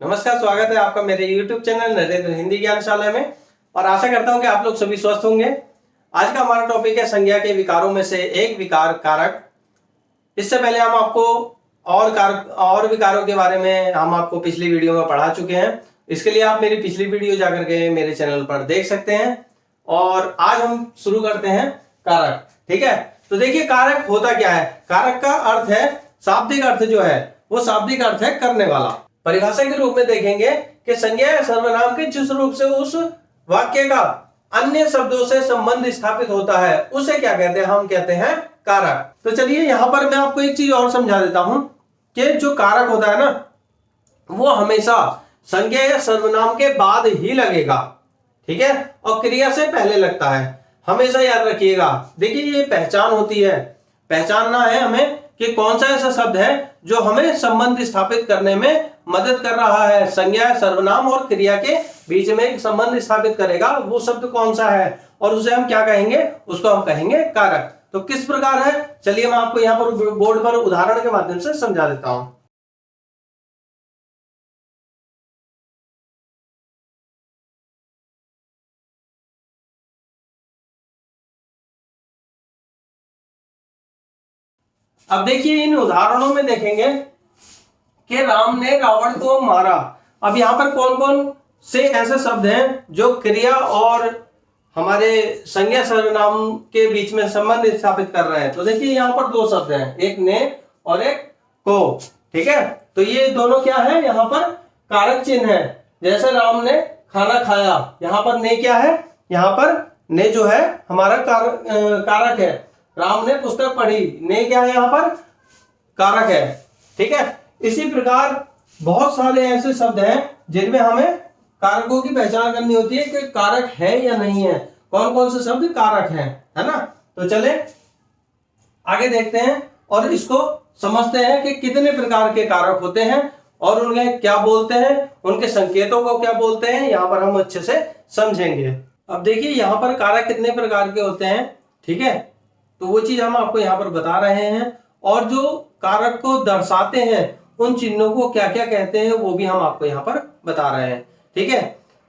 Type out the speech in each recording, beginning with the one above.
नमस्कार, स्वागत है आपका मेरे YouTube चैनल नरेंद्र हिंदी ज्ञानशाला में। और आशा करता हूं कि आप लोग सभी स्वस्थ होंगे। आज का हमारा टॉपिक है संज्ञा के विकारों में से एक विकार कारक। इससे पहले हम आपको और विकारों के बारे में हम आपको पिछली वीडियो में पढ़ा चुके हैं। इसके लिए आप मेरी पिछली वीडियो जाकर के मेरे चैनल पर देख सकते हैं। और आज हम शुरू करते हैं कारक। ठीक है, तो देखिए कारक होता क्या है। कारक का अर्थ है, शाब्दिक अर्थ जो है वो शाब्दिक अर्थ है करने वाला। परिभाषा के रूप में देखेंगे कि संज्ञा या सर्वनाम के जिस रूप से उस वाक्य का अन्य शब्दों से संबंध स्थापित होता है उसे क्या कहते हैं, हम कहते हैं कारक। तो चलिए यहां पर मैं आपको एक चीज और समझा देता हूं कि जो कारक होता है ना, वो हमेशा संज्ञा या सर्वनाम के बाद ही लगेगा। ठीक है, और क्रिया से पहले लगता है, हमेशा याद रखिएगा। देखिए ये पहचान होती है, पहचानना है हमें कि कौन सा ऐसा शब्द है जो हमें संबंध स्थापित करने में मदद कर रहा है। संज्ञा सर्वनाम और क्रिया के बीच में एक संबंध स्थापित करेगा, वो शब्द कौन सा है और उसे हम क्या कहेंगे, उसको हम कहेंगे कारक। तो किस प्रकार है, चलिए मैं आपको यहाँ पर बोर्ड पर उदाहरण के माध्यम से समझा देता हूं। अब देखिए इन उदाहरणों में देखेंगे कि राम ने रावण को मारा। अब यहाँ पर कौन कौन से ऐसे शब्द हैं जो क्रिया और हमारे संज्ञा सर्वनाम के बीच में संबंध स्थापित कर रहे हैं। तो देखिए यहाँ पर दो शब्द हैं, एक ने और एक को। ठीक है, तो ये दोनों क्या है, यहाँ पर कारक चिन्ह है। जैसे राम ने खाना खाया, यहाँ पर ने क्या है, यहाँ पर ने जो है हमारा कारक है। राम ने पुस्तक पढ़ी, ने क्या है यहाँ पर कारक है। ठीक है, इसी प्रकार बहुत सारे ऐसे शब्द हैं जिनमें हमें कारकों की पहचान करनी होती है कि कारक है या नहीं है, कौन कौन से शब्द कारक हैं, है ना। तो चले आगे देखते हैं और इसको समझते हैं कि कितने प्रकार के कारक होते हैं और उन्हें क्या बोलते हैं, उनके संकेतों को क्या बोलते हैं, यहाँ पर हम अच्छे से समझेंगे। अब देखिए यहाँ पर कारक कितने प्रकार के होते हैं। ठीक है, तो वो चीज हम आपको यहाँ पर बता रहे हैं और जो कारक को दर्शाते हैं उन चिन्हों को क्या क्या कहते हैं वो भी हम आपको यहाँ पर बता रहे हैं। ठीक है,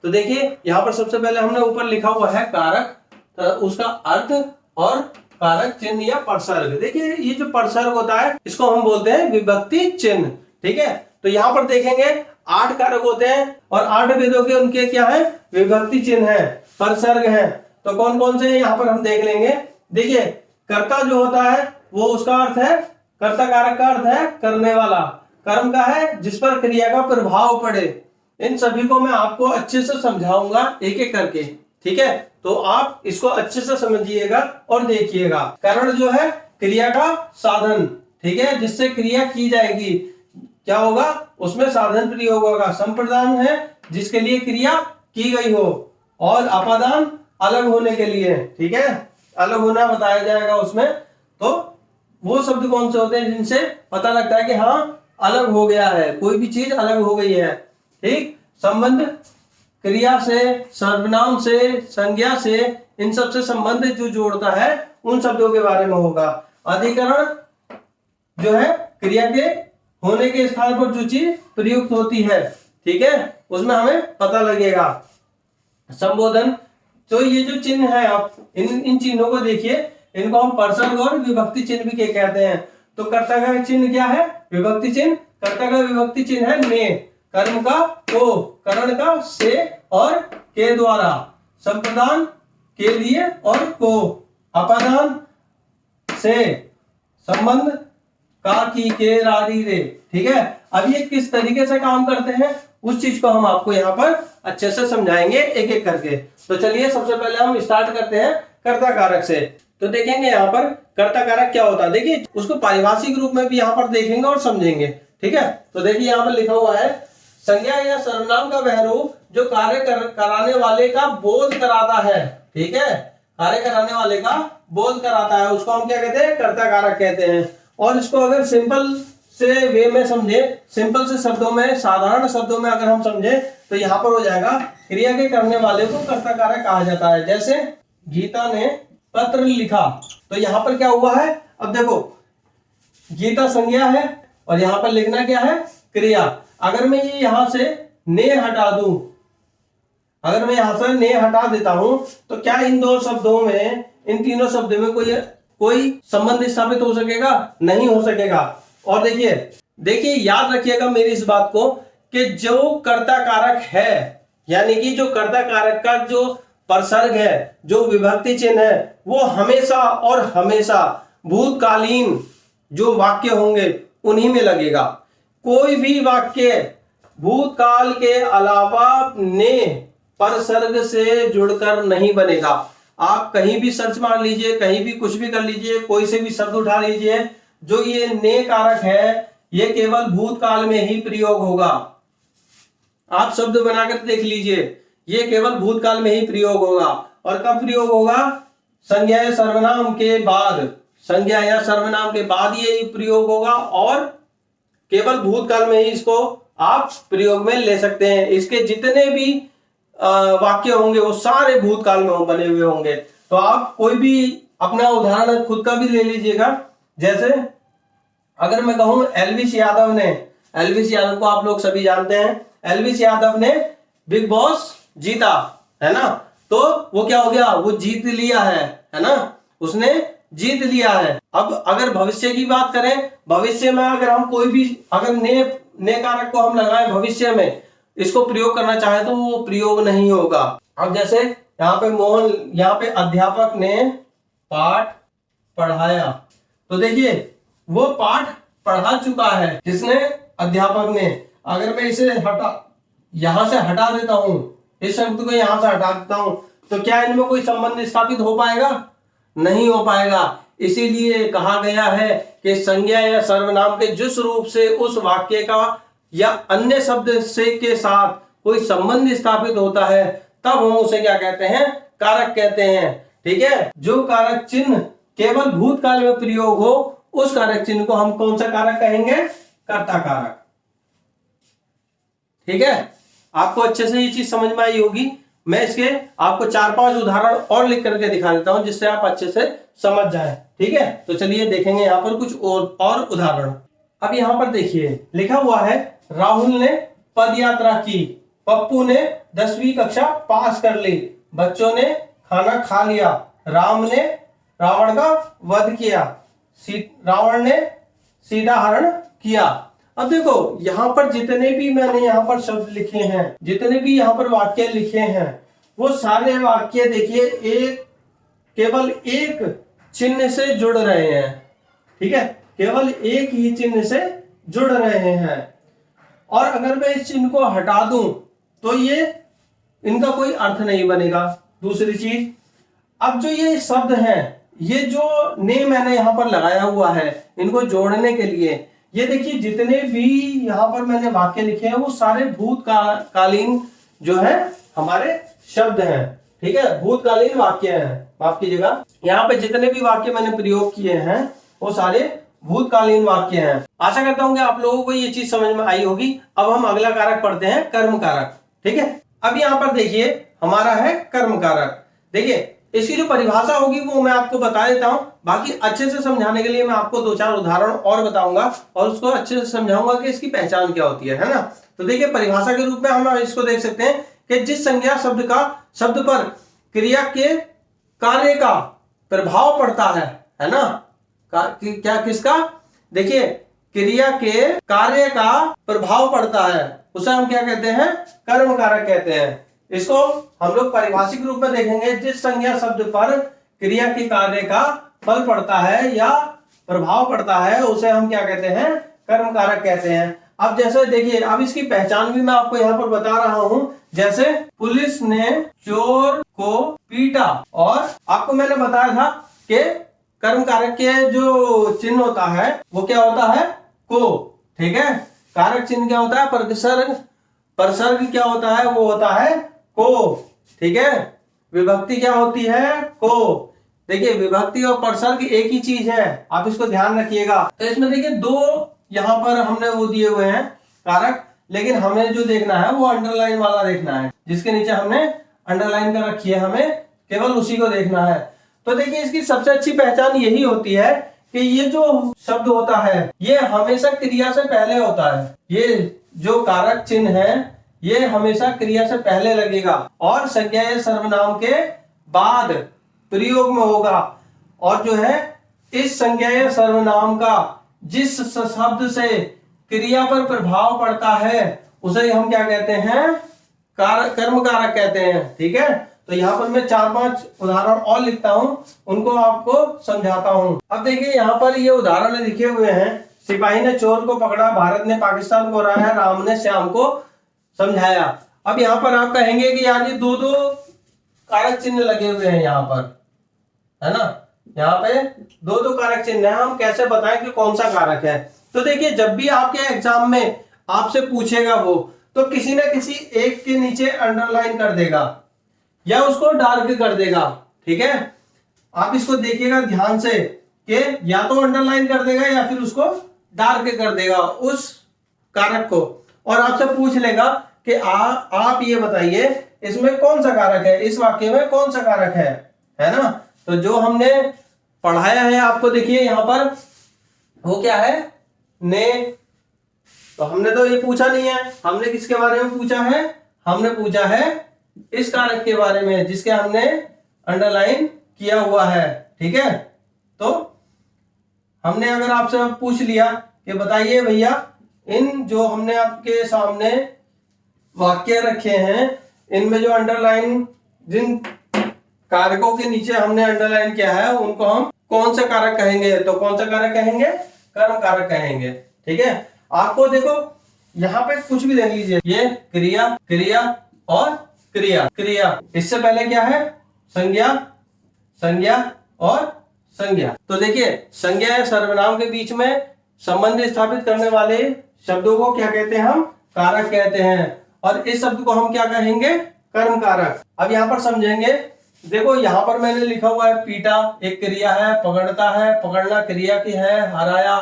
तो देखिए यहाँ पर सबसे पहले हमने ऊपर लिखा हुआ है कारक, तो उसका अर्थ और कारक चिन्ह या परसर्ग। देखिए ये जो परसर्ग होता है इसको हम बोलते हैं विभक्ति चिन्ह। ठीक है, तो यहाँ पर देखेंगे 8 कारक होते हैं और 8 वेदों के उनके क्या है, विभक्ति चिन्ह है, परसर्ग है। तो कौन कौन से यहाँ पर हम देख लेंगे। देखिए कर्ता जो होता है वो उसका अर्थ है, कर्ता कारक का अर्थ है करने वाला, कर्म का है जिस पर क्रिया का प्रभाव पड़े। इन सभी को मैं आपको अच्छे से समझाऊंगा एक एक करके। ठीक है, तो आप इसको अच्छे से समझिएगा और देखिएगा। कारण जो है क्रिया का साधन, ठीक है, जिससे क्रिया की जाएगी, क्या होगा उसमें साधन प्रयोग होगा। संप्रदान है जिसके लिए क्रिया की गई हो और अपादान अलग होने के लिए, ठीक है, अलग होना बताया जाएगा उसमें। तो वो शब्द कौन से होते हैं जिनसे पता लगता है कि हाँ अलग हो गया है, कोई भी चीज अलग हो गई है। ठीक, संबंध क्रिया से, सर्वनाम से, संज्ञा से, इन सब से संबंध जो जोड़ता है उन शब्दों के बारे में होगा। अधिकरण जो है क्रिया के होने के स्थान पर जो चीज प्रयुक्त होती है, ठीक है, उसमें हमें पता लगेगा। संबोधन, तो ये जो चिन्ह है आप इन चिन्हों को देखिए, इनको हम परसर्ग और विभक्ति चिन्ह भी कहते हैं। तो कर्ता का चिन्ह क्या है, विभक्ति चिन्ह। कर्ता का विभक्ति चिन्ह है ने, कर्म का को, करण का से और के द्वारा, संप्रदान के लिए और को, अपादान से, संबंध का की के रारी रे। ठीक है, अब ये किस तरीके से काम करते हैं उस चीज को हम आपको यहाँ पर अच्छे से समझाएंगे एक एक करके। तो चलिए सबसे पहले हम स्टार्ट करते हैं कर्ता कारक से। तो देखेंगे यहाँ पर कर्ता कारक क्या होता है। देखिए उसको पारिभाषिक रूप में भी यहाँ पर देखेंगे और समझेंगे। ठीक है, तो देखिए यहाँ पर लिखा हुआ है संज्ञा या सर्वनाम का वह रूप जो कार्य कराने वाले का बोध कराता है। ठीक है, कार्य कराने वाले का बोध कराता है, उसको हम क्या कहते हैं, कर्ता कारक कहते हैं। और इसको अगर सिंपल से वे में समझे, सिंपल से शब्दों में, साधारण शब्दों में अगर हम समझे तो यहाँ पर हो जाएगा क्रिया के करने वाले को कर्ता कारक कहा जाता है। जैसे गीता ने पत्र लिखा, तो यहाँ पर क्या हुआ है, अब देखो गीता संज्ञा है और यहाँ पर लिखना क्या है, क्रिया। अगर मैं ये यहां से ने हटा दूं, अगर मैं यहां से ने हटा देता हूं तो क्या इन दो शब्दों में, इन तीनों शब्दों में कोई संबंध स्थापित हो सकेगा? नहीं हो सकेगा। और देखिए याद रखिएगा मेरी इस बात को कि जो कर्ता कारक है, यानी कि जो कर्ता कारक का जो परसर्ग है, जो विभक्ति चिन्ह है, वो हमेशा और हमेशा भूतकालीन जो वाक्य होंगे उन्हीं में लगेगा। कोई भी वाक्य भूतकाल के अलावा ने परसर्ग से जुड़कर नहीं बनेगा। आप कहीं भी सर्च मार लीजिए, कहीं भी कुछ भी कर लीजिए, कोई से भी शब्द उठा लीजिए, जो ये ने कारक है ये केवल भूतकाल में ही प्रयोग होगा। आप शब्द बनाकर देख लीजिए, ये केवल भूतकाल में ही प्रयोग होगा। और कब प्रयोग होगा? संज्ञा या सर्वनाम के बाद, संज्ञा या सर्वनाम के बाद ये प्रयोग होगा और केवल भूतकाल में ही इसको आप प्रयोग में ले सकते हैं। इसके जितने भी वाक्य होंगे वो सारे भूतकाल में बने हुए होंगे। तो आप कोई भी अपना उदाहरण खुद का भी ले लीजिएगा। जैसे अगर मैं कहूं एलविस यादव ने, एलविस यादव को आप लोग सभी जानते हैं, एलविस यादव ने बिग बॉस जीता, है ना, तो वो क्या हो गया? वो जीत लिया है ना, उसने जीत लिया है। अब अगर भविष्य की बात करें, भविष्य में अगर हम कोई भी अगर ने कारक को हम लगाएं भविष्य में, इसको प्रयोग करना चाहे तो वो प्रयोग नहीं होगा। अब जैसे यहाँ पे मोहन, यहाँ पे अध्यापक ने पाठ पढ़ाया, तो देखिए वो पाठ पढ़ा चुका है, किसने? अध्यापक ने। अगर मैं इसे यहां से हटा देता हूं, इस शब्द को यहां से हटा देता हूं, तो क्या इनमें कोई संबंध स्थापित हो पाएगा? नहीं हो पाएगा। इसीलिए कहा गया है कि संज्ञा या सर्वनाम के जिस रूप से उस वाक्य का या अन्य शब्द से के साथ कोई संबंध स्थापित होता है, तब हम उसे क्या कहते हैं? कारक कहते हैं। ठीक है, जो कारक चिन्ह केवल भूतकाल में प्रयोग हो, उस कारक चिन्ह को हम कौन सा कारक कहेंगे? कर्ता कारक। ठीक है, आपको अच्छे से ये चीज समझ में आई होगी। मैं इसके आपको 4-5 उदाहरण और लिख करके दिखा देता हूं, जिससे आप अच्छे से समझ जाएं। ठीक है, तो चलिए देखेंगे यहाँ पर कुछ और उदाहरण। अब यहाँ पर देखिए लिखा हुआ है, राहुल ने पद यात्रा की, पप्पू ने 10वीं कक्षा पास कर ली, बच्चों ने खाना खा लिया, राम ने रावण का वध किया, रावण ने सीता हरण किया। अब देखो यहाँ पर जितने भी मैंने यहाँ पर शब्द लिखे हैं, जितने भी यहाँ पर वाक्य लिखे हैं, वो सारे वाक्य देखिए केवल एक चिन्ह से जुड़ रहे हैं। ठीक है, केवल एक ही चिन्ह से जुड़ रहे हैं। और अगर मैं इस चिन्ह को हटा दूं तो ये इनका कोई अर्थ नहीं बनेगा। दूसरी चीज, अब जो ये शब्द हैं, ये जो ने मैंने यहाँ पर लगाया हुआ है इनको जोड़ने के लिए, ये देखिए जितने भी यहाँ पर मैंने वाक्य लिखे हैं वो सारे भूतकालीन जो है हमारे शब्द हैं। ठीक है, भूतकालीन वाक्य हैं। माफ कीजिएगा, यहाँ पे जितने भी वाक्य मैंने प्रयोग किए हैं वो सारे भूतकालीन वाक्य हैं। आशा करता हूँ कि आप लोगों को ये चीज समझ में आई होगी। अब हम अगला कारक पढ़ते हैं, कर्म कारक। ठीक है, अब यहाँ पर देखिए हमारा है कर्म कारक। देखिए इसकी जो परिभाषा होगी वो मैं आपको बता देता हूं, बाकी अच्छे से समझाने के लिए मैं आपको 2-4 उदाहरण और बताऊंगा और उसको अच्छे से समझाऊंगा कि इसकी पहचान क्या होती है ना। तो देखिए परिभाषा के रूप में हम इसको देख सकते हैं कि जिस संज्ञा शब्द पर क्रिया के कार्य का प्रभाव पड़ता है ना, क्या किसका? देखिए क्रिया के कार्य का प्रभाव पड़ता है, उसे हम क्या कहते हैं? कर्म कारक कहते हैं। इसको हम लोग पारिभाषिक रूप में देखेंगे, जिस संज्ञा शब्द पर क्रिया के कार्य का फल पड़ता है या प्रभाव पड़ता है उसे हम क्या कहते हैं? कर्म कारक कहते हैं। अब जैसे देखिए, अब इसकी पहचान भी मैं आपको यहाँ पर बता रहा हूं। जैसे पुलिस ने चोर को पीटा, और आपको मैंने बताया था कि कर्म कारक के जो चिन्ह होता है वो क्या होता है? को। ठीक है, कारक चिन्ह क्या होता है? परसर्ग क्या होता है? वो होता है को। ठीक है, विभक्ति क्या होती है? को। देखिए विभक्ति और परसर्ग एक ही चीज है, आप इसको ध्यान रखिएगा। तो इसमें देखिए 2 यहाँ पर हमने वो दिए हुए हैं कारक, लेकिन हमें जो देखना है वो अंडरलाइन वाला देखना है, जिसके नीचे हमने अंडरलाइन कर रखी है, हमें केवल उसी को देखना है। तो देखिए इसकी सबसे अच्छी पहचान यही होती है कि ये जो शब्द होता है ये हमेशा क्रिया से पहले होता है। ये जो कारक चिन्ह है ये हमेशा क्रिया से पहले लगेगा और संज्ञा या सर्वनाम के बाद प्रयोग में होगा। और जो है इस संज्ञा या सर्वनाम का जिस शब्द से क्रिया पर प्रभाव पड़ता है उसे हम क्या कहते हैं, कर्म कारक कहते हैं। ठीक है, तो यहाँ पर मैं 4-5 उदाहरण और लिखता हूं, उनको आपको समझाता हूं। अब देखिए यहाँ पर ये उदाहरण लिखे हुए हैं। सिपाही ने चोर को पकड़ा, भारत ने पाकिस्तान को हराया, राम ने श्याम को समझाया। अब यहाँ पर आप कहेंगे कि यार ये दो कारक चिन्ह लगे हुए हैं यहाँ पर, है ना, यहाँ पे दो कारक चिन्ह है, हम कैसे बताएं कि कौन सा कारक है। तो देखिए जब भी आपके एग्जाम में आपसे पूछेगा वो, तो किसी ना किसी एक के नीचे अंडरलाइन कर देगा या उसको डार्क कर देगा। ठीक है, आप इसको देखिएगा ध्यान से कि या तो अंडरलाइन कर देगा या फिर उसको डार्क कर देगा उस कारक को, और आपसे पूछ लेगा कि आप ये बताइए इसमें कौन सा कारक है, इस वाक्य में कौन सा कारक है ना। तो जो हमने पढ़ाया है आपको देखिए यहाँ पर वो क्या है, ने। तो हमने तो ये पूछा नहीं है, हमने किसके बारे में पूछा है, हमने पूछा है इस कारक के बारे में जिसके हमने अंडरलाइन किया हुआ है। ठीक है, तो हमने अगर आपसे पूछ लिया कि बताइए भैया इन जो हमने आपके सामने वाक्य रखे हैं इनमें जो अंडरलाइन, जिन कारकों के नीचे हमने अंडरलाइन किया है उनको हम कौन सा कारक कहेंगे, तो कौन सा कारक कहेंगे, कर्म कारक कहेंगे। ठीक है, आपको देखो यहाँ पे कुछ भी देख लीजिए, ये क्रिया, क्रिया और क्रिया, क्रिया, इससे पहले क्या है, संज्ञा, संज्ञा और संज्ञा। तो देखिए संज्ञा या सर्वनाम के बीच में संबंध स्थापित करने वाले शब्दों को क्या कहते हैं, हम कारक कहते हैं, और इस शब्द को हम क्या कहेंगे, कर्म कारक। अब यहाँ पर समझेंगे, देखो यहाँ पर मैंने लिखा हुआ है पीटा एक क्रिया है, पकड़ता है, पकड़ना क्रिया की है, हराया,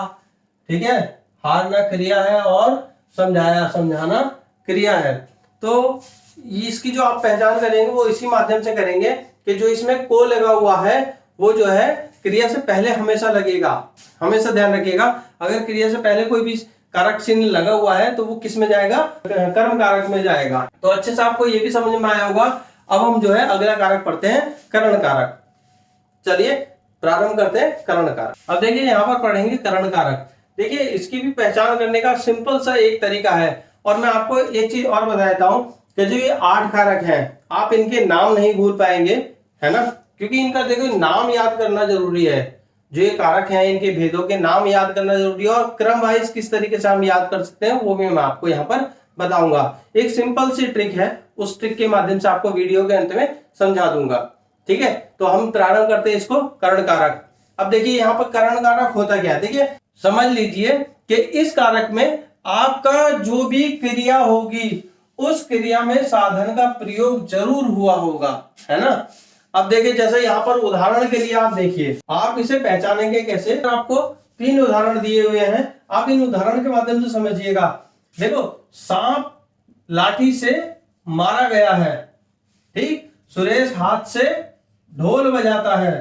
ठीक है, हारना क्रिया है, और समझाया, समझाना क्रिया है। तो इसकी जो आप पहचान करेंगे वो इसी माध्यम से करेंगे कि जो इसमें को लगा हुआ है वो जो है क्रिया से पहले हमेशा लगेगा। हमेशा ध्यान रखिएगा, अगर क्रिया से पहले कोई भी कारक चिन्ह लगा हुआ है तो वो किस में जाएगा, कर्म कारक में जाएगा। तो अच्छे से आपको ये भी समझ में आया होगा। अब हम जो है अगला कारक पढ़ते हैं, करण कारक। चलिए प्रारंभ करते हैं करण कारक। अब देखिए यहाँ पर पढ़ेंगे करण कारक। देखिए इसकी भी पहचान करने का सिंपल सा एक तरीका है, और मैं आपको एक चीज और बता देता हूँ कि जो ये 8 कारक हैं आप इनके नाम नहीं भूल पाएंगे, है ना, क्योंकि इनका देखो नाम याद करना जरूरी है। जो ये कारक हैं इनके भेदों के नाम याद करना जरूरी है, और क्रम वाइज किस तरीके से हम याद कर सकते हैं वो भी मैं आपको यहाँ पर बताऊंगा। एक सिंपल सी ट्रिक है, उस ट्रिक के माध्यम से आपको वीडियो के अंत में समझा दूंगा। ठीक है, तो हम प्रारंभ करते हैं इसको, करण कारक। अब देखिए यहाँ पर करण कारक होता क्या है, देखिए समझ लीजिए कि इस कारक में आपका जो भी क्रिया होगी उस क्रिया में साधन का प्रयोग जरूर हुआ होगा, है ना। अब देखिए जैसे यहाँ पर उदाहरण के लिए आप देखिए, आप इसे पहचानेंगे कैसे, आपको 3 उदाहरण दिए हुए हैं, आप इन उदाहरण के माध्यम से समझिएगा। देखो सांप लाठी से मारा गया है, ठीक, सुरेश हाथ से ढोल बजाता है,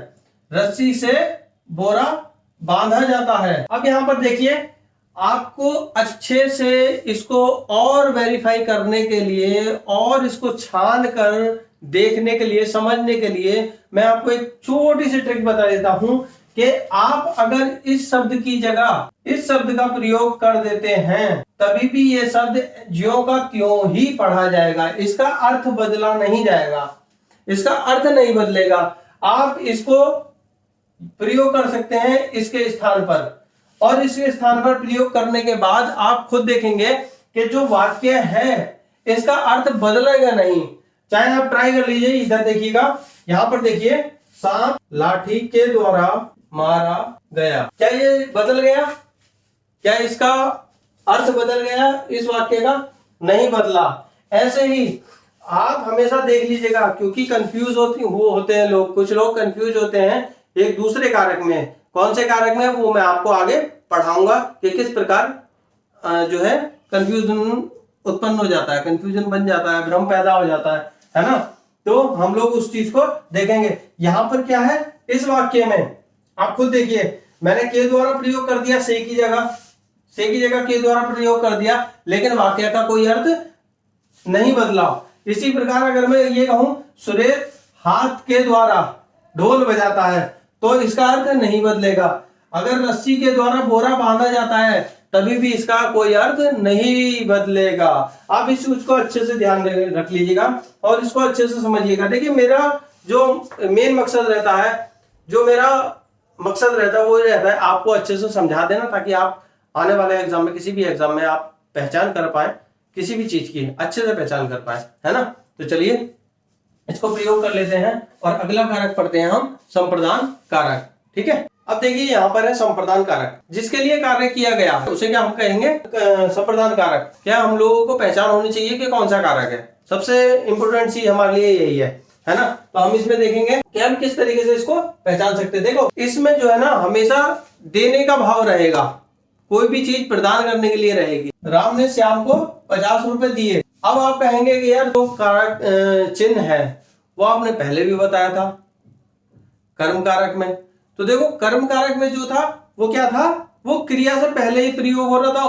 रस्सी से बोरा बांधा जाता है। अब यहाँ पर देखिए आपको अच्छे से इसको और वेरीफाई करने के लिए और इसको छान कर देखने के लिए, समझने के लिए मैं आपको एक छोटी सी ट्रिक बता देता हूं कि आप अगर इस शब्द की जगह इस शब्द का प्रयोग कर देते हैं तभी भी ये शब्द ज्यों का त्यों ही पढ़ा जाएगा, इसका अर्थ बदला नहीं जाएगा, इसका अर्थ नहीं बदलेगा। आप इसको प्रयोग कर सकते हैं इसके स्थान पर, और इसके स्थान पर प्रयोग करने के बाद आप खुद देखेंगे कि जो वाक्य है इसका अर्थ बदलेगा नहीं। चाहे आप ट्राई कर लीजिए, इधर देखिएगा, यहां पर देखिए सांप लाठी के द्वारा मारा गया, क्या ये बदल गया, क्या इसका अर्थ बदल गया इस वाक्य का, नहीं बदला। ऐसे ही आप हमेशा देख लीजिएगा, क्योंकि कंफ्यूज होते हैं लोग, कुछ लोग कंफ्यूज होते हैं एक दूसरे कारक में, कौन से कारक में वो मैं आपको आगे पढ़ाऊंगा कि किस प्रकार जो है कंफ्यूजन उत्पन्न हो जाता है, कंफ्यूजन बन जाता है, भ्रम पैदा हो जाता है ना। तो हम लोग उस चीज को देखेंगे। यहां पर क्या है, इस वाक्य में आप खुद देखिए, मैंने के द्वारा प्रयोग कर दिया, से की जगह के द्वारा प्रयोग कर दिया, लेकिन वाक्य का कोई अर्थ नहीं बदला। इसी प्रकार अगर मैं ये कहूं सुरेश हाथ के द्वारा ढोल बजाता है, तो इसका अर्थ नहीं बदलेगा। अगर रस्सी के द्वारा बोरा बांधा जाता है, तभी भी इसका कोई अर्थ नहीं बदलेगा। आप इस चीज को अच्छे से ध्यान रख लीजिएगा और इसको अच्छे से समझिएगा। देखिए मेरा जो मेन मकसद रहता है, वो रहता है आपको अच्छे से समझा देना, ताकि आप आने वाले एग्जाम में, किसी भी एग्जाम में आप पहचान कर पाए, किसी भी चीज की अच्छे से पहचान कर पाए, है ना। तो चलिए इसको प्रयोग कर लेते हैं और अगला कारक पढ़ते हैं हम, संप्रदान कारक। ठीक है, अब देखिए यहाँ पर है संप्रदान कारक, जिसके लिए कार्य किया गया उसे क्या हम कहेंगे, संप्रदान कारक। क्या हम लोगों को पहचान होनी चाहिए कि कौन सा कारक है, सबसे इंपोर्टेंट चीज हमारे लिए यही है ना। तो हम इसमें देखेंगे कि हम किस तरीके से इसको पहचान सकते हैं। देखो इसमें जो है ना हमेशा देने का भाव रहेगा, कोई भी चीज प्रदान करने के लिए रहेगी। राम ने श्याम को 50 रुपए दिए। अब आप कहेंगे कि यार जो कारक चिन्ह है वो आपने पहले भी बताया था कर्म कारक में। तो देखो कर्म कारक में जो था वो क्या था, वो क्रिया से पहले ही प्रयोग हो रहा था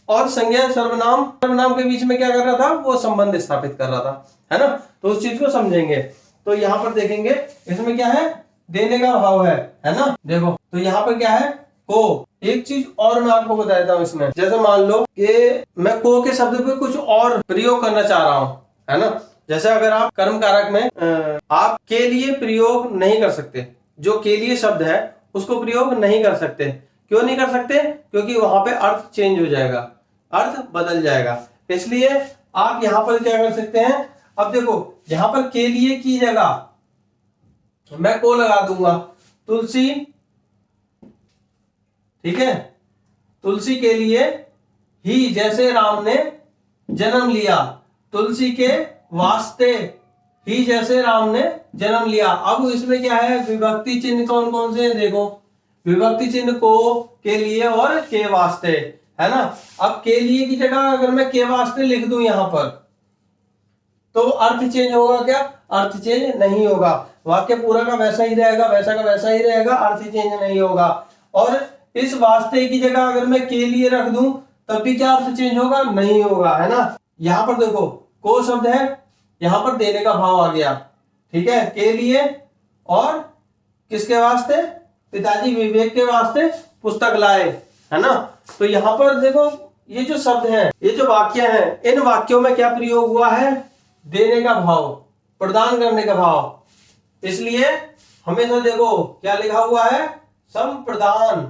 और संज्ञा सर्वनाम के बीच में क्या कर रहा था, वो संबंध स्थापित कर रहा था, है ना। तो उस चीज को समझेंगे। तो यहाँ पर देखेंगे इसमें क्या है, देने का भाव है ना। देखो तो यहाँ पर क्या है, को। एक चीज और मैं आपको बता देता हूँ इसमें, जैसे मान लो कि मैं को के शब्द पे कुछ और प्रयोग करना चाह रहा हूँ, है ना। जैसे अगर आप कर्म कारक में आप के लिए प्रयोग नहीं कर सकते, जो के लिए शब्द है उसको प्रयोग नहीं कर सकते। क्यों नहीं कर सकते, क्योंकि वहां पे अर्थ चेंज हो जाएगा, अर्थ बदल जाएगा। इसलिए आप यहां पर क्या कर सकते हैं, अब देखो यहां पर के लिए की जगह मैं को लगा दूंगा, तुलसी, ठीक है, तुलसी के लिए ही जैसे राम ने जन्म लिया, तुलसी के वास्ते ही जैसे राम ने जन्म लिया। अब इसमें क्या है, विभक्ति चिन्ह कौन कौन से हैं, देखो विभक्ति चिन्ह को, के लिए और के वास्ते, है ना। अब के लिए की जगह अगर मैं के वास्ते लिख दूं यहां पर, तो अर्थ चेंज होगा क्या, अर्थ चेंज नहीं होगा। वाक्य पूरा का वैसा ही रहेगा, वैसा का वैसा ही रहेगा, अर्थ चेंज नहीं होगा। और इस वास्ते की जगह अगर मैं के लिए रख दूं तब भी क्या अर्थ चेंज होगा, नहीं होगा, है ना। यहां पर देखो को शब्द है, यहां पर देने का भाव आ गया, ठीक है, के लिए और किसके वास्ते, पिताजी विवेक के वास्ते पुस्तक लाए, है ना। तो यहां पर देखो ये जो शब्द हैं, ये जो वाक्य हैं, इन वाक्यों में क्या प्रयोग हुआ है, देने का भाव, प्रदान करने का भाव। इसलिए हमेशा देखो क्या लिखा हुआ है, संप्रदान,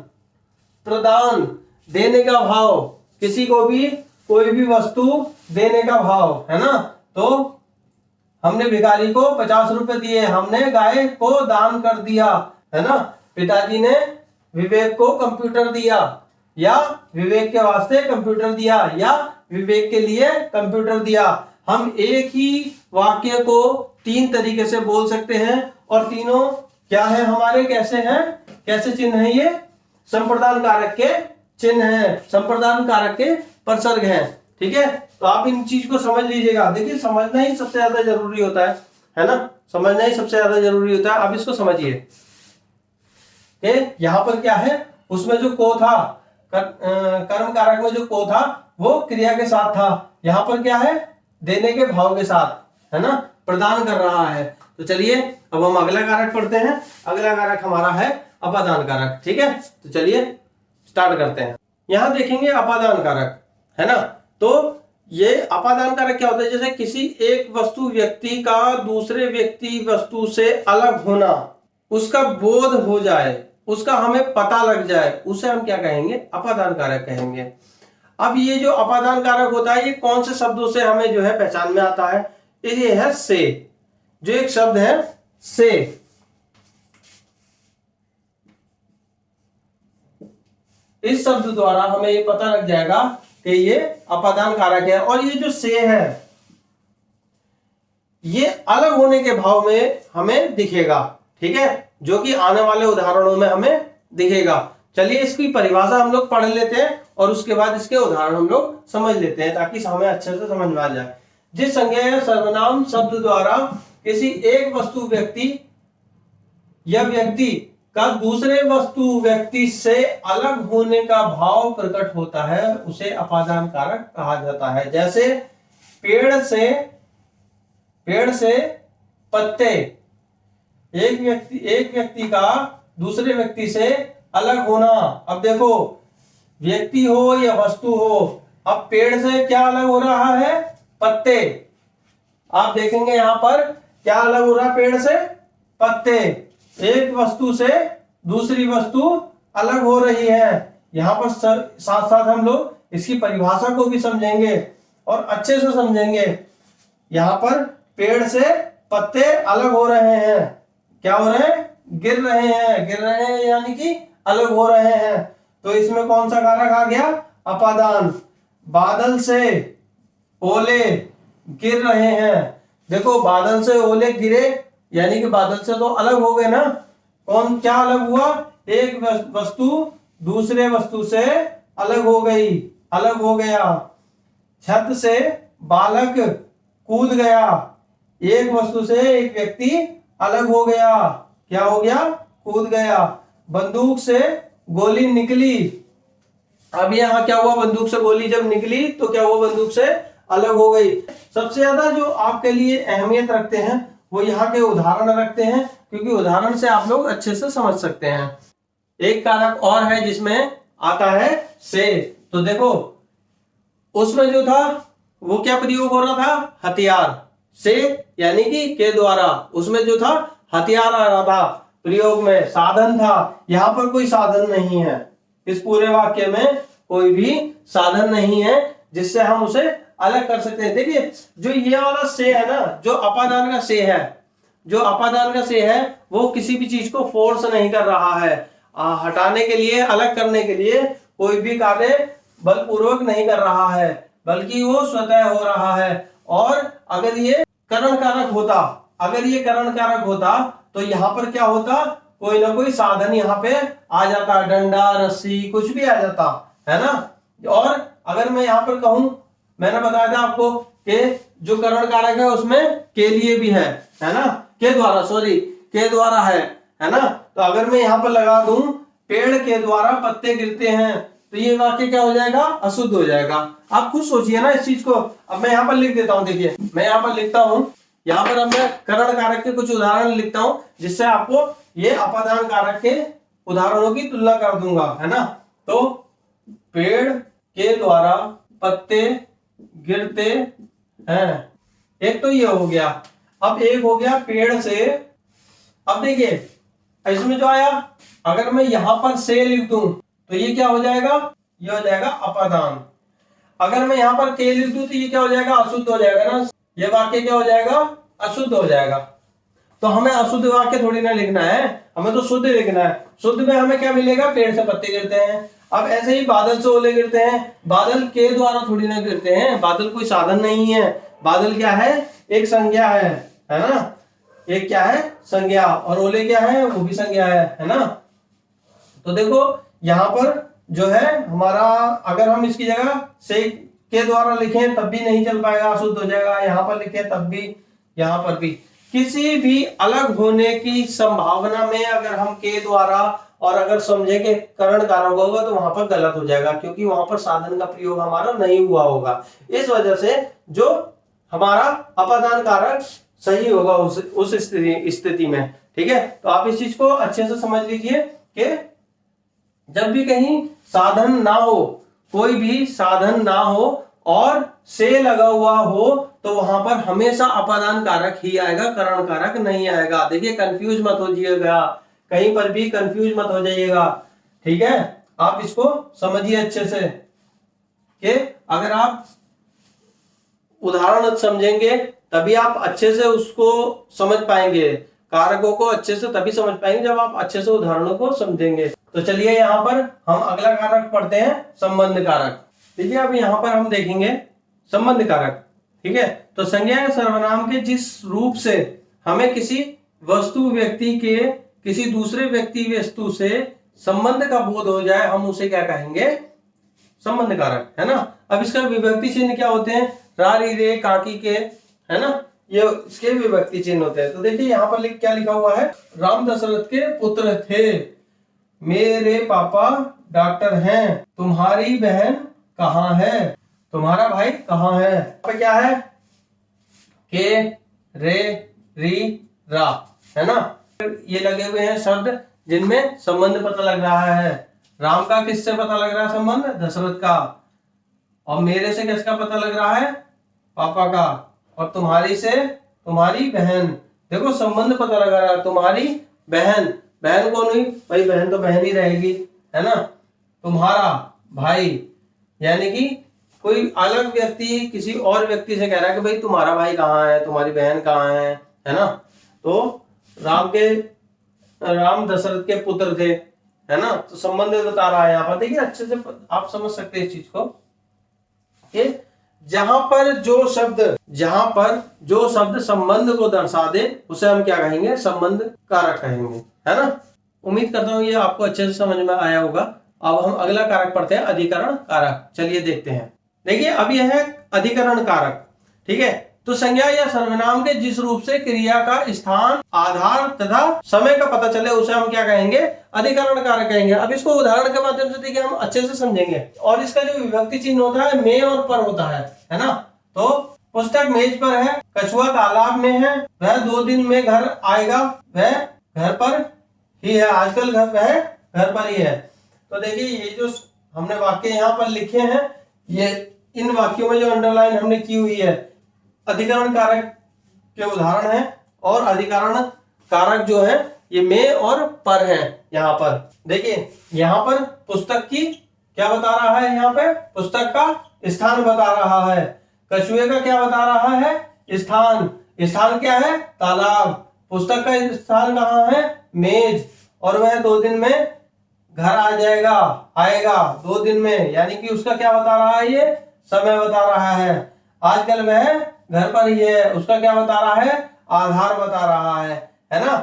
प्रदान, देने का भाव, किसी को भी कोई भी वस्तु देने का भाव, है ना। तो हमने भिखारी को 50 रुपए दिए, हमने गाय को दान कर दिया, है ना। पिताजी ने विवेक को कंप्यूटर दिया, या विवेक के वास्ते कंप्यूटर दिया, या विवेक के लिए कंप्यूटर दिया। हम एक ही वाक्य को 3 तरीके से बोल सकते हैं और तीनों क्या है हमारे, कैसे हैं, कैसे चिन्ह है, ये संप्रदान कारक के चिन्ह हैं, संप्रदान कारक के प्रसर्ग हैं, ठीक है। तो आप इन चीज को समझ लीजिएगा। देखिए समझना ही सबसे ज्यादा जरूरी होता है ना, समझना ही सबसे ज्यादा जरूरी होता है। आप इसको समझिए, यहां पर क्या है, उसमें जो को था, कर्म कारक में जो को था वो क्रिया के साथ था, यहां पर क्या है, देने के भाव के साथ, है ना, प्रदान कर रहा है। तो चलिए अब हम अगला कारक पढ़ते हैं। अगला कारक हमारा है अपादान कारक, ठीक है। तो चलिए स्टार्ट करते हैं। यहां देखेंगे अपादान कारक, है ना। तो ये अपादान कारक क्या होता है, जैसे किसी एक वस्तु व्यक्ति का दूसरे व्यक्ति वस्तु से अलग होना, उसका बोध हो जाए, उसका हमें पता लग जाए, उसे हम क्या कहेंगे, अपादान कारक कहेंगे। अब ये जो अपादान कारक होता है ये कौन से शब्दों से हमें जो है पहचान में आता है, ये है से, जो एक शब्द है से, इस शब्द द्वारा हमें ये पता लग जाएगा कि ये अपादान कारक है। और ये जो से है ये अलग होने के भाव में हमें दिखेगा, ठीक है, जो कि आने वाले उदाहरणों में हमें दिखेगा। चलिए इसकी परिभाषा हम लोग पढ़ लेते हैं और उसके बाद इसके उदाहरण हम लोग समझ लेते हैं, ताकि हमें अच्छे से समझ में आ जाए। जिस संज्ञा या सर्वनाम शब्द द्वारा किसी एक वस्तु व्यक्ति या व्यक्ति का दूसरे वस्तु व्यक्ति से अलग होने का भाव प्रकट होता है उसे अपादान कारक कहा जाता है। जैसे पेड़ से पत्ते, एक व्यक्ति का दूसरे व्यक्ति से अलग होना। अब देखो, व्यक्ति हो या वस्तु हो, अब पेड़ से क्या अलग हो रहा है? पत्ते। आप देखेंगे यहां पर क्या अलग हो रहा है? पेड़ से पत्ते। एक वस्तु से दूसरी वस्तु अलग हो रही है। यहां पर साथ साथ हम लोग इसकी परिभाषा को भी समझेंगे और अच्छे से समझेंगे। यहां पर पेड़ से पत्ते अलग हो रहे हैं। क्या हो रहे हैं? गिर रहे हैं यानी कि अलग हो रहे हैं। तो इसमें कौन सा कारक आ गया? अपादान। बादल से ओले गिर रहे हैं। देखो, बादल से ओले गिरे यानी कि बादल से तो अलग हो गए ना। कौन क्या अलग हुआ? एक वस्तु दूसरे वस्तु से अलग हो गई, अलग हो गया। छत से बालक कूद गया। एक वस्तु से एक व्यक्ति अलग हो गया। क्या हो गया? कूद गया। बंदूक से गोली निकली। अब यहां क्या हुआ? बंदूक से गोली जब निकली तो क्या हुआ? बंदूक से अलग हो गई। सबसे ज्यादा जो आपके लिए अहमियत रखते हैं वो यहाँ के उदाहरण रखते हैं, क्योंकि उदाहरण से आप लोग अच्छे से समझ सकते हैं। एक कारक और है जिसमें आता है से। तो देखो, उसमें जो था वो क्या प्रयोग हो रहा था? हथियार से यानी कि के द्वारा। उसमें जो था हथियार आ रहा था प्रयोग में, साधन था। यहां पर कोई साधन नहीं है। इस पूरे वाक्य में कोई भी साधन नहीं है जिससे हम उसे अलग कर सकते हैं। देखिए, जो ये वाला से है ना, जो अपादान का से है, जो अपादान का से है वो किसी भी चीज को फोर्स नहीं कर रहा है। हटाने के लिए, अलग करने के लिए कोई भी कार्य बलपूर्वक नहीं कर रहा है, बल्कि वो स्वतः हो रहा है। और अगर ये करण कारक होता तो यहाँ पर क्या होता? कोई ना कोई साधन यहाँ पे आ जाता, डंडा, रस्सी, कुछ भी आ जाता है ना। और अगर मैं यहाँ पर कहूं, मैंने बताया था आपको कि जो करण कारक है उसमें के लिए भी है ना, के द्वारा है ना। तो अगर मैं यहाँ पर लगा दूं पेड़ के द्वारा पत्ते गिरते हैं, तो ये वाक्य क्या हो जाएगा? अशुद्ध हो जाएगा। आप खुद सोचिए ना इस चीज को। अब मैं यहाँ पर लिख देता हूँ। देखिए, मैं यहाँ पर लिखता हूँ, यहाँ पर अब मैं करण कारक के कुछ उदाहरण लिखता हूँ जिससे आपको ये अपादान कारक के उदाहरणों की तुलना कर दूंगा, है ना। तो पेड़ के द्वारा पत्ते गिरते हैं, एक तो ये हो गया। अब एक हो गया पेड़ से। अब देखिए, इसमें जो आया, अगर मैं यहां पर से लिख दूं तो ये क्या हो जाएगा? ये हो जाएगा अपादान। अगर मैं यहां पर के लिख दूं तो ये क्या हो जाएगा? अशुद्ध हो जाएगा ना। ये वाक्य क्या हो जाएगा? अशुद्ध हो जाएगा। तो हमें अशुद्ध वाक्य थोड़ी ना लिखना है, हमें तो शुद्ध लिखना है। शुद्ध में हमें क्या मिलेगा? पेड़ से पत्ते गिरते हैं। अब ऐसे ही बादल से ओले गिरते हैं। बादल के द्वारा थोड़ी ना गिरते हैं, बादल कोई साधन नहीं है। बादल क्या है? एक संज्ञा है ना। एक क्या है? संज्ञा। और ओले क्या है? वो भी संज्ञा है ना। तो देखो, यहां पर जो है हमारा, अगर हम इसकी जगह से के द्वारा लिखें तब भी नहीं चल पाएगा, अशुद्ध हो जाएगा। यहां पर लिखें तब भी, यहां पर भी। किसी भी अलग होने की संभावना में अगर हम के द्वारा और अगर समझे कि करण कारक होगा तो वहां पर गलत हो जाएगा, क्योंकि वहां पर साधन का प्रयोग हमारा नहीं हुआ होगा। इस वजह से जो हमारा अपादान कारक सही होगा उस स्थिति में। ठीक है, तो आप इस चीज को अच्छे से समझ लीजिए कि जब भी कहीं साधन ना हो, कोई भी साधन ना हो और से लगा हुआ हो, तो वहां पर हमेशा अपादान कारक ही आएगा, करण कारक नहीं आएगा। देखिए, कंफ्यूज मत हो जाइएगा, कहीं पर भी कंफ्यूज मत हो जाइएगा। ठीक है, आप इसको समझिए अच्छे से कि अगर आप उदाहरण समझेंगे तभी आप अच्छे से उसको समझ पाएंगे। कारकों को अच्छे से तभी समझ पाएंगे जब आप अच्छे से उदाहरणों को समझेंगे। तो चलिए यहाँ पर हम अगला कारक पढ़ते हैं, संबंध कारक। देखिए, अब यहाँ पर हम देखेंगे संबंध कारक। ठीक है, तो संज्ञा या सर्वनाम के जिस रूप से हमें किसी वस्तु व्यक्ति के किसी दूसरे व्यक्ति वस्तु से संबंध का बोध हो जाए, हम उसे क्या कहेंगे? संबंध कारक, है ना। अब इसका विभक्ति चिन्ह क्या होते हैं? रा, री, रे, काकी के, है ना। ये इसके विभक्ति चिन्ह होते हैं। तो देखिए यहाँ पर क्या लिखा हुआ है, राम दशरथ के पुत्र थे, मेरे पापा डॉक्टर हैं, तुम्हारी बहन कहाँ है, तुम्हारा भाई कहाँ है। पे क्या है, के रे री रा, है ना। ये लगे हुए हैं शब्द जिनमें संबंध पता लग रहा है। राम का किससे पता लग रहा है संबंध, दशरथ का, और मेरे से किसका पता लग रहा है, पापा का, और तुम्हारी से तुम्हारी बहन। देखो संबंध पता लगा रहा है, तुम्हारी बहन, बहन कौन हुई भाई, बहन तो बहन ही रहेगी, है ना। तुम्हारा भाई, यानी कि कोई अलग व्यक्ति किसी और व्यक्ति से कह रहा है कि भाई तुम्हारा भाई कहाँ है, तुम्हारी बहन कहाँ है ना। तो राम दशरथ के पुत्र थे, है ना। तो संबंध बता रहा है यहाँ पर। देखिए अच्छे से आप समझ सकते हैं इस चीज को कि जहां पर जो शब्द संबंध को दर्शा दे उसे हम क्या कहेंगे, संबंध कारक कहेंगे, है ना। उम्मीद करता हूं ये आपको अच्छे से समझ में आया होगा। अब हम अगला कारक पढ़ते हैं, अधिकरण कारक। चलिए देखते हैं। देखिए अब यह है अधिकरण कारक, ठीक है। तो संज्ञा या सर्वनाम के जिस रूप से क्रिया का स्थान, आधार तथा समय का पता चले उसे हम क्या कहेंगे, अधिकरण कारक कहेंगे। अब इसको उदाहरण के माध्यम से देखिए हम अच्छे से समझेंगे। और इसका जो विभक्ति चिन्ह होता है में और पर होता है ना। तो पुस्तक मेज पर है, कछुआ तालाब में है, वह 2 दिन में घर आएगा, वह घर पर ही है, आजकल वह घर पर ही है। तो देखिए ये जो हमने वाक्य यहाँ पर लिखे हैं, ये इन वाक्यों में जो अंडरलाइन हमने की हुई है अधिकरण कारक के उदाहरण है। और अधिकरण कारक जो है ये में और पर है। यहाँ पर देखिए, यहाँ पर पुस्तक की क्या बता रहा है, यहाँ पे पुस्तक का स्थान बता रहा है, कछुए का क्या बता रहा है, स्थान, स्थान क्या है, तालाब, पुस्तक का स्थान कहाँ है, मेज, और वह 2 दिन में घर आ जाएगा, आएगा 2 दिन में, यानी कि उसका क्या बता रहा है, ये समय बता रहा है। आजकल वह घर पर ही है, उसका क्या बता रहा है, आधार बता रहा है ना।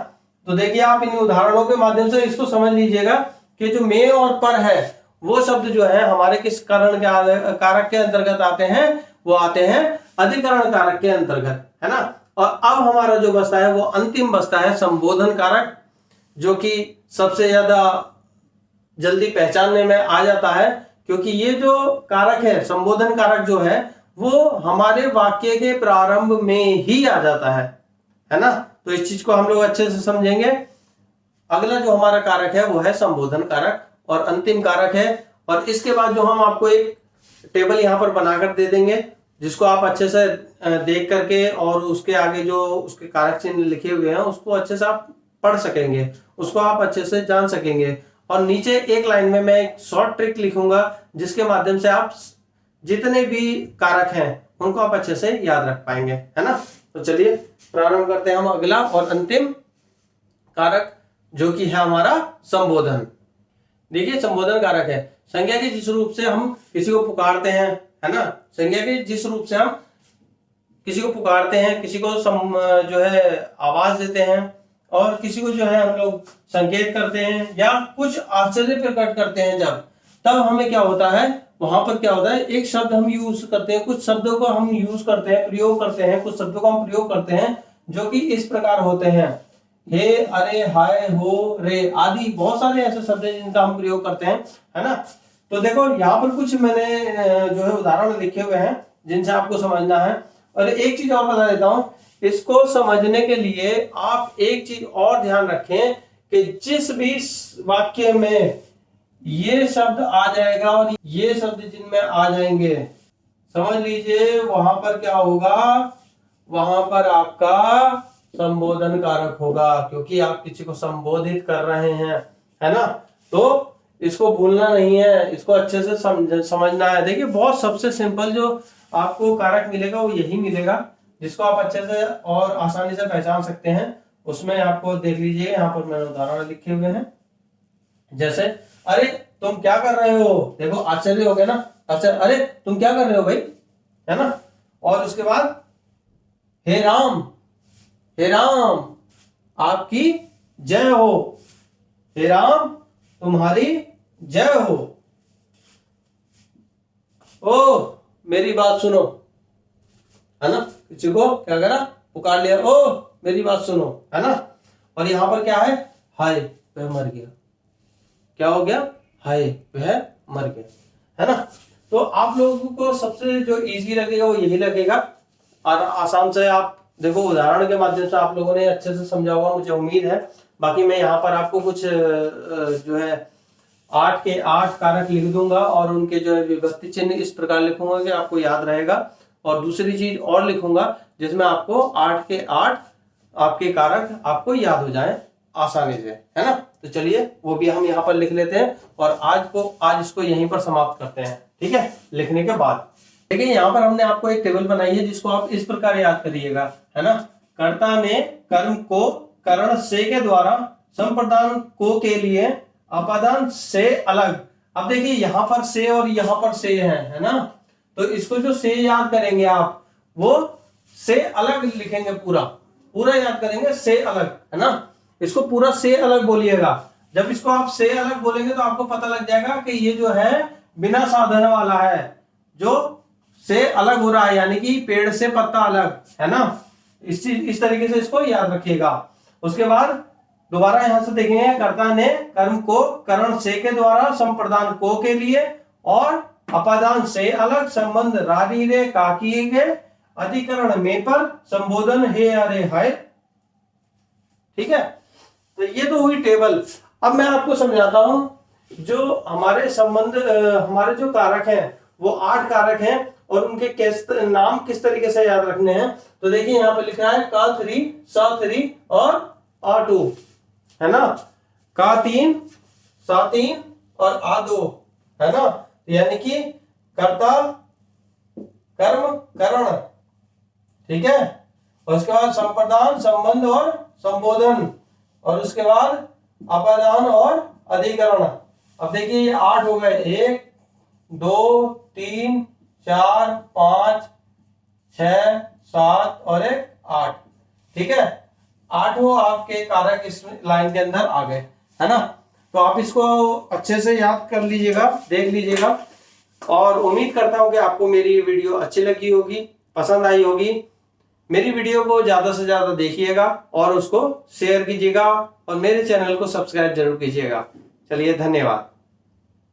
तो देखिए आप इन उदाहरणों के माध्यम से इसको समझ लीजिएगा कि जो में और पर है वो शब्द जो है हमारे किस कारण के कारक के अंतर्गत आते हैं, वो आते हैं अधिकरण कारक के अंतर्गत, है ना। और अब हमारा जो बचता है वो अंतिम बचता है संबोधन कारक, जो कि सबसे ज्यादा जल्दी पहचानने में आ जाता है, क्योंकि ये जो कारक है संबोधन कारक जो है वो हमारे वाक्य के प्रारंभ में ही आ जाता है ना। तो इस चीज को हम लोग अच्छे से समझेंगे। अगला जो हमारा कारक है वो है संबोधन कारक और अंतिम कारक है। और इसके बाद जो हम आपको एक टेबल यहाँ पर बनाकर दे देंगे, जिसको आप अच्छे से देख करके और उसके आगे जो उसके कारक चिन्ह लिखे हुए हैं उसको अच्छे से आप पढ़ सकेंगे, उसको आप अच्छे से जान सकेंगे। और नीचे एक लाइन में मैं एक शॉर्ट ट्रिक लिखूंगा जिसके माध्यम से आप जितने भी कारक हैं उनको आप अच्छे से याद रख पाएंगे, है ना। तो चलिए प्रारंभ करते हैं हम अगला और अंतिम कारक, जो कि है हमारा संबोधन। देखिए संबोधन कारक है संज्ञा के जिस रूप से हम किसी को पुकारते हैं, है ना। संज्ञा के जिस रूप से हम किसी को पुकारते हैं, किसी को जो है आवाज देते हैं, और किसी को जो है हम लोग संकेत करते हैं या कुछ आश्चर्य प्रकट करते हैं, जब तब हमें क्या होता है, वहां पर क्या होता है, एक शब्द हम यूज करते हैं, कुछ शब्दों को हम यूज करते हैं, प्रयोग करते हैं, कुछ शब्दों को हम प्रयोग करते हैं जो कि इस प्रकार होते हैं, हे, अरे, हाय, हो, रे आदि बहुत सारे ऐसे शब्द हैं जिनका हम प्रयोग करते हैं, है ना। तो देखो यहाँ पर कुछ मैंने जो है उदाहरण लिखे हुए हैं जिनसे आपको समझना है। और एक चीज और बता देता हूं, इसको समझने के लिए आप एक चीज और ध्यान रखें कि जिस भी वाक्य में ये शब्द आ जाएगा और ये शब्द जिनमें आ जाएंगे, समझ लीजिए वहां पर क्या होगा, वहां पर आपका संबोधन कारक होगा, क्योंकि आप किसी को संबोधित कर रहे हैं, है ना। तो इसको भूलना नहीं है, इसको अच्छे से समझना है। देखिए बहुत सबसे सिंपल जो आपको कारक मिलेगा वो यही मिलेगा, जिसको आप अच्छे से और आसानी से पहचान सकते हैं। उसमें आपको देख लीजिए, यहाँ पर मैंने उदाहरण लिखे हुए हैं, जैसे अरे तुम क्या कर रहे हो, देखो आश्चर्य हो गया ना, अच्छा अरे तुम क्या कर रहे हो भाई, है ना। और उसके बाद हे राम, हे राम आपकी जय हो, हे राम तुम्हारी जय हो, ओ मेरी बात सुनो, है ना। किसी को क्या करा, पुकार लिया, ओ मेरी बात सुनो, है ना। और यहाँ पर क्या है, हाय वह मर गया, क्या हो गया, हाय वह मर गया, है ना। तो आप लोगों को सबसे जो इजी लगेगा वो यही लगेगा, और आसान से आप देखो उदाहरण के माध्यम से आप लोगों ने अच्छे से समझा होगा मुझे उम्मीद है। बाकी मैं यहाँ पर आपको कुछ जो है 8 के 8 कारक लिख दूंगा और उनके जो है विभक्ति चिन्ह इस प्रकार लिखूंगा कि आपको याद रहेगा। और दूसरी चीज और लिखूंगा जिसमें आपको 8 के 8 आपके कारक आपको याद हो जाए आसानी से, है ना। तो चलिए वो भी हम यहाँ पर लिख लेते हैं और आज इसको यहीं पर समाप्त करते हैं, ठीक है। लिखने के बाद देखिए यहाँ पर हमने आपको एक टेबल बनाई है जिसको आप इस प्रकार याद करिएगा, है ना। कर्ता ने कर्म को करण से के द्वारा संप्रदान को के लिए अपादान से अलग। अब देखिए यहाँ पर से और यहाँ पर से है ना। तो इसको जो से याद करेंगे आप वो से अलग लिखेंगे, पूरा याद करेंगे से अलग, है ना। इसको पूरा से अलग बोलिएगा। जब इसको आप से अलग बोलेंगे तो आपको पता लग जाएगा कि ये जो है बिना साधन वाला है, जो से अलग हो रहा है, यानी कि पेड़ से पत्ता अलग, है ना। इस तरीके से इसको याद रखिएगा। उसके बाद दोबारा यहां से देखेंगे, कर्ता ने कर्म को करण से के द्वारा संप्रदान को के लिए और अपादान से अलग संबंध रारी रे काकी के अधिकरण में पर संबोधन हे अरे है, ठीक है। तो ये तो हुई टेबल। अब मैं आपको समझाता हूं जो हमारे संबंध हमारे जो कारक हैं वो 8 कारक हैं और उनके नाम किस तरीके से याद रखने हैं। तो देखिए यहाँ पे लिखा है का3 सा3 और आ2, है ना। का3 सा3 और आ2, है ना। यानी कि कर्ता कर्म करण, ठीक है। और उसके बाद संप्रदान संबंध और संबोधन, और उसके बाद अपादान और अधिकरण। अब देखिए ये 8 हो गए, 1 2 3 4 5 6 7 और 1 8, ठीक है। 8 आपके कारक इस लाइन के अंदर आ गए, है ना। तो आप इसको अच्छे से याद कर लीजिएगा, देख लीजिएगा। और उम्मीद करता हूं कि आपको मेरी वीडियो अच्छी लगी होगी, पसंद आई होगी। मेरी वीडियो को ज्यादा से ज्यादा देखिएगा और उसको शेयर कीजिएगा और मेरे चैनल को सब्सक्राइब जरूर कीजिएगा। चलिए धन्यवाद।